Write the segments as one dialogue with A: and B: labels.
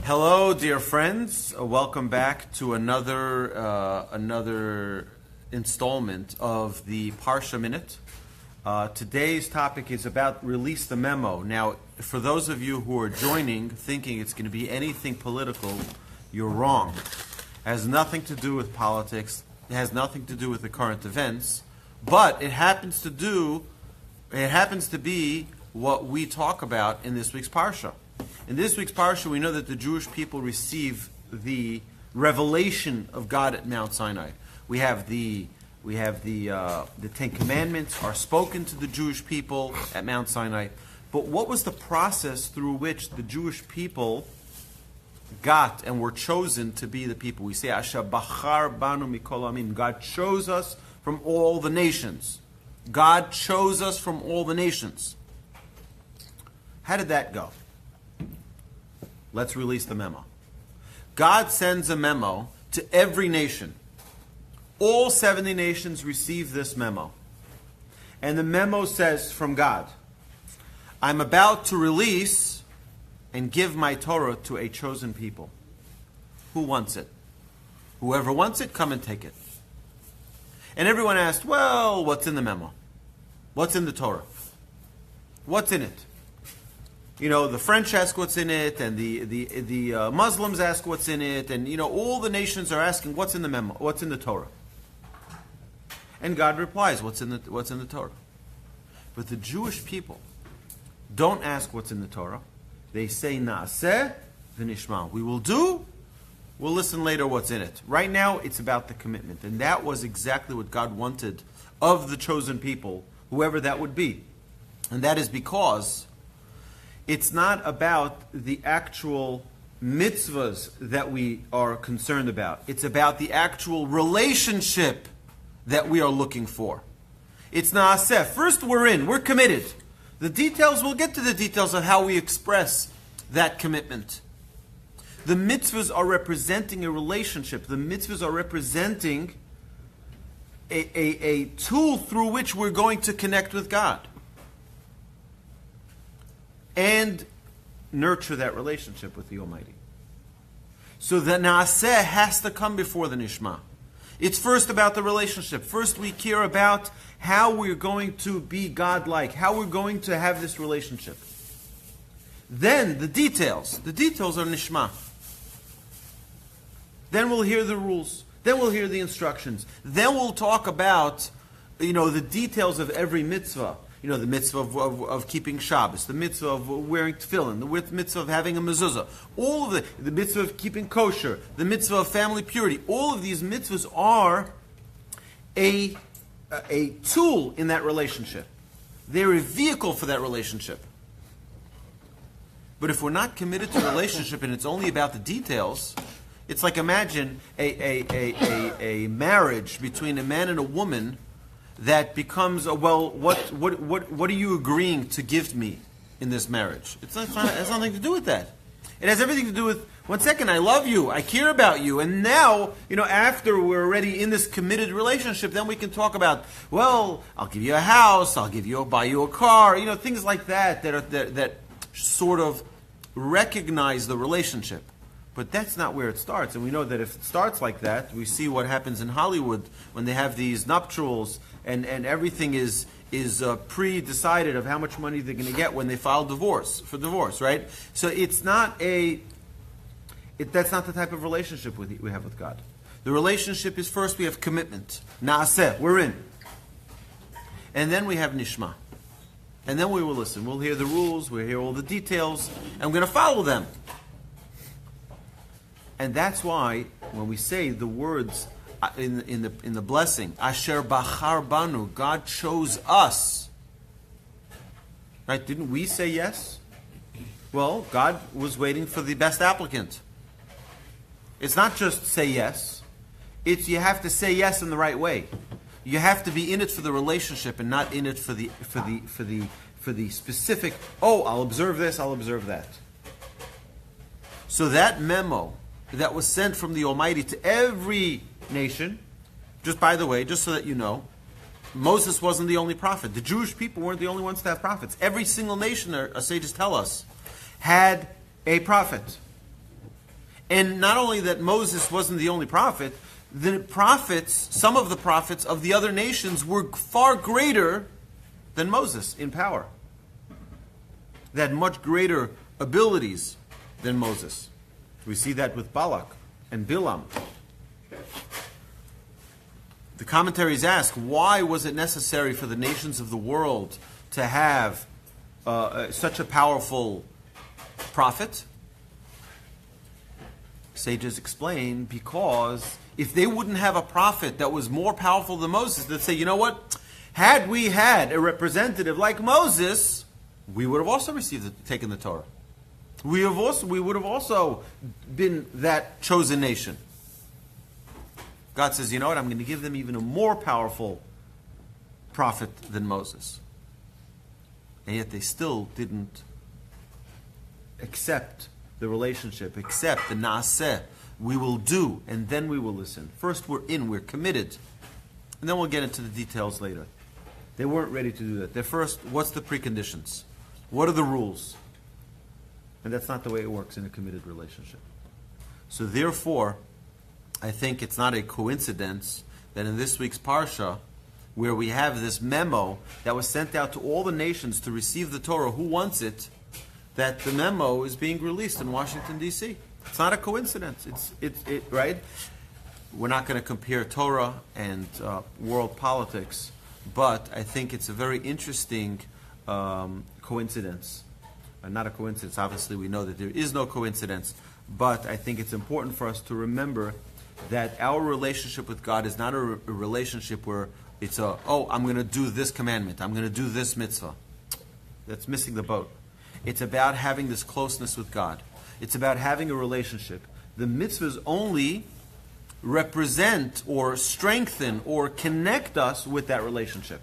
A: Hello, dear friends. Welcome back to another installment of the Parsha Minute. Today's topic is about release the memo. Now, for those of you who are joining, thinking it's going to be anything political, you're wrong. It has nothing to do with politics. It has nothing to do with the current events. But it happens to be what we talk about in this week's Parsha. In this week's Parsha, we know that the Jewish people receive the revelation of God at Mount Sinai. We have the Ten Commandments are spoken to the Jewish people at Mount Sinai. But what was the process through which the Jewish people got and were chosen to be the people? We say, Asher bachar banu mikol amim. God chose us from all the nations. God chose us from all the nations. How did that go? Let's release the memo. God sends a memo to every nation. All 70 nations receive this memo. And the memo says from God, I'm about to release and give my Torah to a chosen people. Who wants it? Whoever wants it, come and take it. And everyone asked, well, what's in the memo? What's in the Torah? What's in it? You know, the French ask what's in it, and the Muslims ask what's in it, and all the nations are asking what's in the memo, what's in the Torah. And God replies, what's in the Torah? But the Jewish people don't ask what's in the Torah. They say Naaseh v'nishma. We will do. We'll listen later what's in it. Right now, it's about the commitment, and that was exactly what God wanted of the chosen people, whoever that would be, and that is because it's not about the actual mitzvahs that we are concerned about. It's about the actual relationship that we are looking for. It's naaseh. First we're committed. The details, we'll get to the details of how we express that commitment. The mitzvahs are representing a relationship. The mitzvahs are representing a tool through which we're going to connect with God and nurture that relationship with the Almighty. So the naaseh has to come before the nishma. It's first about the relationship. First we care about how we're going to be God-like, how we're going to have this relationship. Then the details. The details are nishma. Then we'll hear the rules. Then we'll hear the instructions. Then we'll talk about, the details of every mitzvah. The mitzvah of keeping Shabbos, the mitzvah of wearing tefillin, the mitzvah of having a mezuzah, all of the mitzvah of keeping kosher, the mitzvah of family purity. All of these mitzvahs are a tool in that relationship. They're a vehicle for that relationship. But if we're not committed to the relationship and it's only about the details, it's like imagine a marriage between a man and a woman that becomes what are you agreeing to give me in this marriage? It has nothing to do with that. It has everything to do with, one second, I love you, I care about you, and now, after we're already in this committed relationship, then we can talk about, well, I'll give you a house, buy you a car, things like that sort of recognize the relationship. But that's not where it starts. And we know that if it starts like that, we see what happens in Hollywood when they have these nuptials and everything is pre-decided of how much money they're going to get when they file divorce, right? So it's not that's not the type of relationship we have with God. The relationship is first we have commitment. Naaseh, we're in. And then we have nishma. And then we will listen. We'll hear the rules, we'll hear all the details, and we're going to follow them. And that's why when we say the words in the blessing, Asher bachar banu, God chose us. Right? Didn't we say yes? Well, God was waiting for the best applicant. It's not just say yes. It's you have to say yes in the right way. You have to be in it for the relationship and not in it for the specific. Oh, I'll observe this. I'll observe that. So that memo that was sent from the Almighty to every nation, just by the way, just so that you know, Moses wasn't the only prophet. The Jewish people weren't the only ones to have prophets. Every single nation, our sages tell us, had a prophet. And not only that Moses wasn't the only prophet, the prophets, some of the prophets of the other nations were far greater than Moses in power. They had much greater abilities than Moses. We see that with Balak and Bilam. The commentaries ask, why was it necessary for the nations of the world to have such a powerful prophet? Sages explain, because if they wouldn't have a prophet that was more powerful than Moses, they'd say, you know what? Had we had a representative like Moses, we would have also taken the Torah. We would have also been that chosen nation. God says, you know what? I'm going to give them even a more powerful prophet than Moses. And yet they still didn't accept the relationship, accept the naaseh. We will do, and then we will listen. First we're committed. And then we'll get into the details later. They weren't ready to do that. They're first, what's the preconditions? What are the rules? And that's not the way it works in a committed relationship. So therefore, I think it's not a coincidence that in this week's Parsha, where we have this memo that was sent out to all the nations to receive the Torah, who wants it, that the memo is being released in Washington, D.C. It's not a coincidence. It's right? We're not going to compare Torah and world politics, but I think it's a very interesting coincidence. Not a coincidence. Obviously, we know that there is no coincidence, but I think it's important for us to remember that our relationship with God is not a relationship where it's I'm going to do this commandment, I'm going to do this mitzvah. That's missing the boat. It's about having this closeness with God. It's about having a relationship. The mitzvahs only represent or strengthen or connect us with that relationship.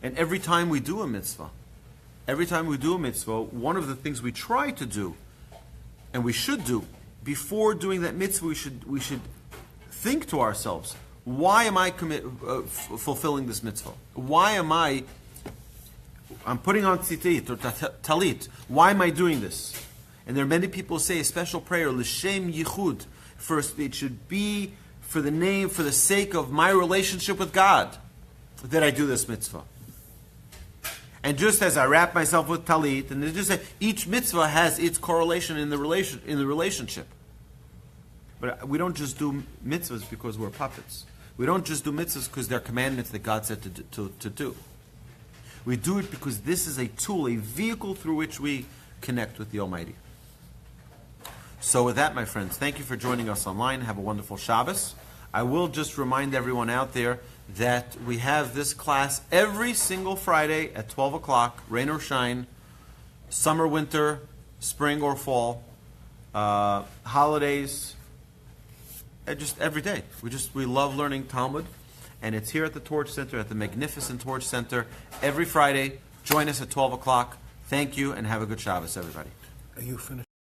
A: And every time we do a mitzvah, one of the things we try to do, and we should do, before doing that mitzvah, we should think to ourselves, why am I fulfilling this mitzvah? Why am I'm putting on tzitzit or talit. Why am I doing this? And there are many people who say a special prayer, l'shem yichud. First, it should be for the sake of my relationship with God, that I do this mitzvah. And just as I wrap myself with talit, and just say, each mitzvah has its correlation in the relationship. But we don't just do mitzvahs because we're puppets. We don't just do mitzvahs because they're commandments that God said to do. We do it because this is a tool, a vehicle through which we connect with the Almighty. So with that, my friends, thank you for joining us online. Have a wonderful Shabbos. I will just remind everyone out there that we have this class every single Friday at 12 o'clock, rain or shine, summer, winter, spring or fall, holidays, just every day. We love learning Talmud. And it's here at the Torch Center, at the magnificent Torch Center, every Friday. Join us at 12 o'clock. Thank you, and have a good Shabbos, everybody.
B: Are you finished?